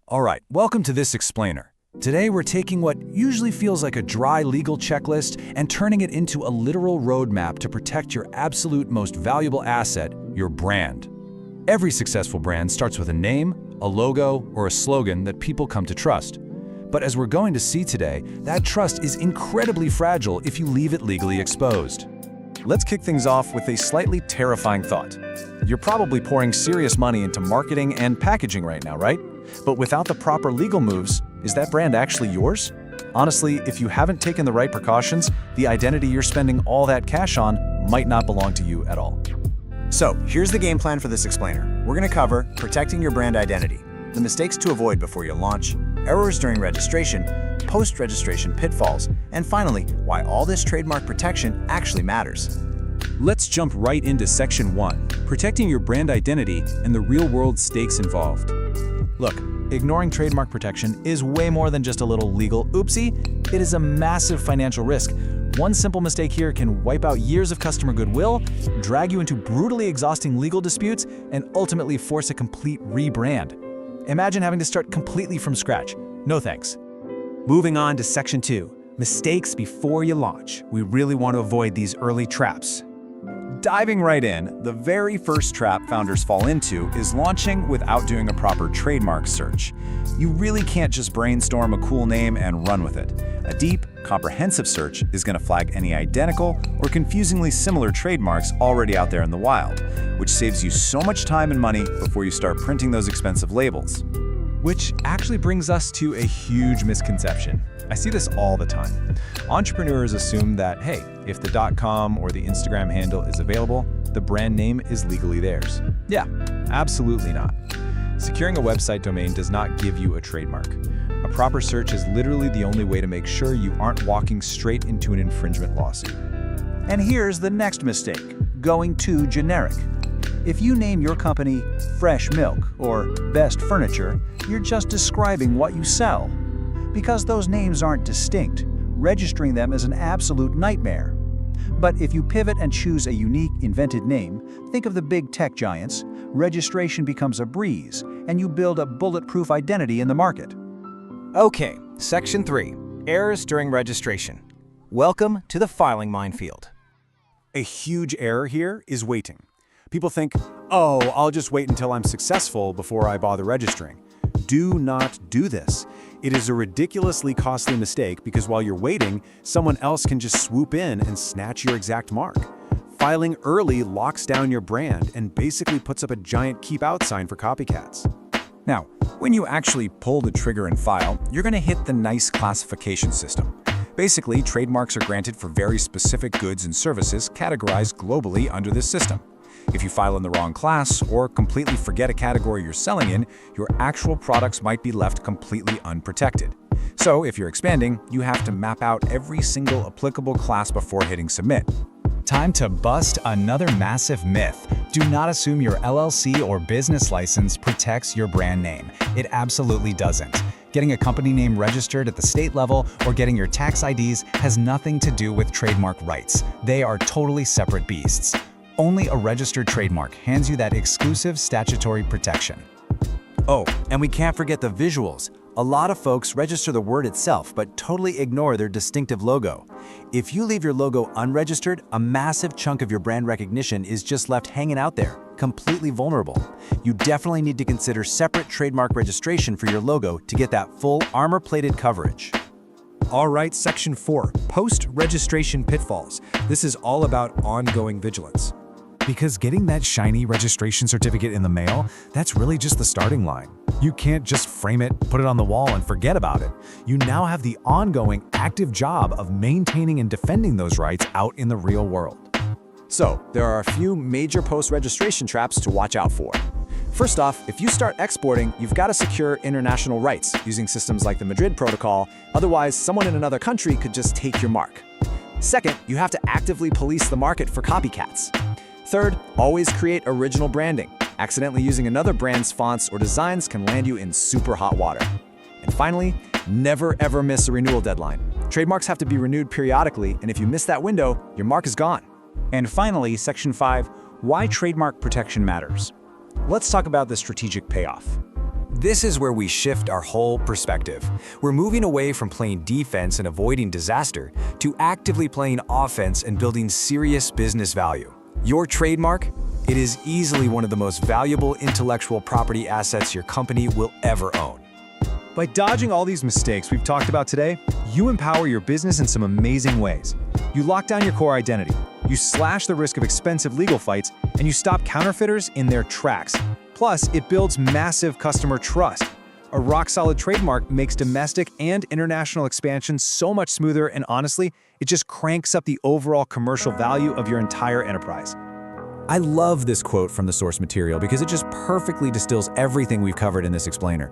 All right, welcome to this explainer. Today we're taking what usually feels like a dry legal checklist and turning it into a literal roadmap to protect your absolute most valuable asset, your brand. Every successful brand starts with a name, a logo, or a slogan that people come to trust. But as we're going to see today, that trust is incredibly fragile if you leave it legally exposed. Let's kick things off with a slightly terrifying thought. You're probably pouring serious money into marketing and packaging right now, right? But without the proper legal moves, is that brand actually yours? Honestly, if you haven't taken the right precautions, the identity you're spending all that cash on might not belong to you at all. So, here's the game plan for this explainer. We're going to cover protecting your brand identity, the mistakes to avoid before you launch, errors during registration, post-registration pitfalls, and finally, why all this trademark protection actually matters. Let's jump right into Section 1, protecting your brand identity and the real-world stakes involved. Look, ignoring trademark protection is way more than just a little legal oopsie. It is a massive financial risk. One simple mistake here can wipe out years of customer goodwill, drag you into brutally exhausting legal disputes, and ultimately force a complete rebrand. Imagine having to start completely from scratch. No thanks. Moving on to Section 2, mistakes before you launch. We really want to avoid these early traps. Diving right in, the very first trap founders fall into is launching without doing a proper trademark search. You really can't just brainstorm a cool name and run with it. A deep, comprehensive search is going to flag any identical or confusingly similar trademarks already out there in the wild, which saves you so much time and money before you start printing those expensive labels. Which actually brings us to a huge misconception. I see this all the time. Entrepreneurs assume that, hey, if the .com or the Instagram handle is available, the brand name is legally theirs. Yeah, absolutely not. Securing a website domain does not give you a trademark. A proper search is literally the only way to make sure you aren't walking straight into an infringement lawsuit. And here's the next mistake, going too generic. If you name your company Fresh Milk or Best Furniture, you're just describing what you sell. Because those names aren't distinct, registering them is an absolute nightmare. But if you pivot and choose a unique, invented name, think of the big tech giants, registration becomes a breeze, and you build a bulletproof identity in the market. Okay, Section 3, errors during registration. Welcome to the filing minefield. A huge error here is waiting. People think, oh, I'll just wait until I'm successful before I bother registering. Do not do this. It is a ridiculously costly mistake because while you're waiting, someone else can just swoop in and snatch your exact mark. Filing early locks down your brand and basically puts up a giant keep out sign for copycats. Now, when you actually pull the trigger and file, you're going to hit the nice classification system. Basically, trademarks are granted for very specific goods and services categorized globally under this system. If you file in the wrong class or completely forget a category you're selling in, your actual products might be left completely unprotected. So if you're expanding, you have to map out every single applicable class before hitting submit. Time to bust another massive myth. Do not assume your LLC or business license protects your brand name. It absolutely doesn't. Getting a company name registered at the state level or getting your tax IDs has nothing to do with trademark rights. They are totally separate beasts. Only a registered trademark hands you that exclusive statutory protection. Oh, and we can't forget the visuals. A lot of folks register the word itself, but totally ignore their distinctive logo. If you leave your logo unregistered, a massive chunk of your brand recognition is just left hanging out there, completely vulnerable. You definitely need to consider separate trademark registration for your logo to get that full armor-plated coverage. All right, Section 4, post-registration pitfalls. This is all about ongoing vigilance. Because getting that shiny registration certificate in the mail, that's really just the starting line. You can't just frame it, put it on the wall, and forget about it. You now have the ongoing, active job of maintaining and defending those rights out in the real world. So, there are a few major post-registration traps to watch out for. First off, if you start exporting, you've got to secure international rights using systems like the Madrid Protocol, otherwise someone in another country could just take your mark. Second, you have to actively police the market for copycats. Third, always create original branding. Accidentally using another brand's fonts or designs can land you in super hot water. And finally, never ever miss a renewal deadline. Trademarks have to be renewed periodically, and if you miss that window, your mark is gone. And finally, Section 5, why trademark protection matters. Let's talk about the strategic payoff. This is where we shift our whole perspective. We're moving away from playing defense and avoiding disaster to actively playing offense and building serious business value. Your trademark? It is easily one of the most valuable intellectual property assets your company will ever own. By dodging all these mistakes we've talked about today, you empower your business in some amazing ways. You lock down your core identity, you slash the risk of expensive legal fights, and you stop counterfeiters in their tracks. Plus, it builds massive customer trust. A rock-solid trademark makes domestic and international expansion so much smoother, and honestly, it just cranks up the overall commercial value of your entire enterprise. I love this quote from the source material because it just perfectly distills everything we've covered in this explainer.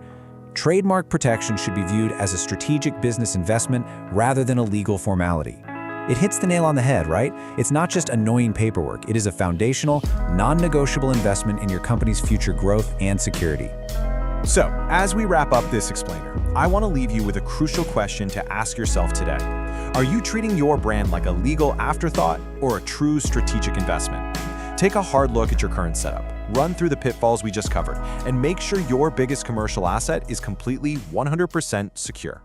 Trademark protection should be viewed as a strategic business investment rather than a legal formality. It hits the nail on the head, right? It's not just annoying paperwork. It is a foundational, non-negotiable investment in your company's future growth and security. So, as we wrap up this explainer, I want to leave you with a crucial question to ask yourself today. Are you treating your brand like a legal afterthought or a true strategic investment? Take a hard look at your current setup, run through the pitfalls we just covered, and make sure your biggest commercial asset is completely 100% secure.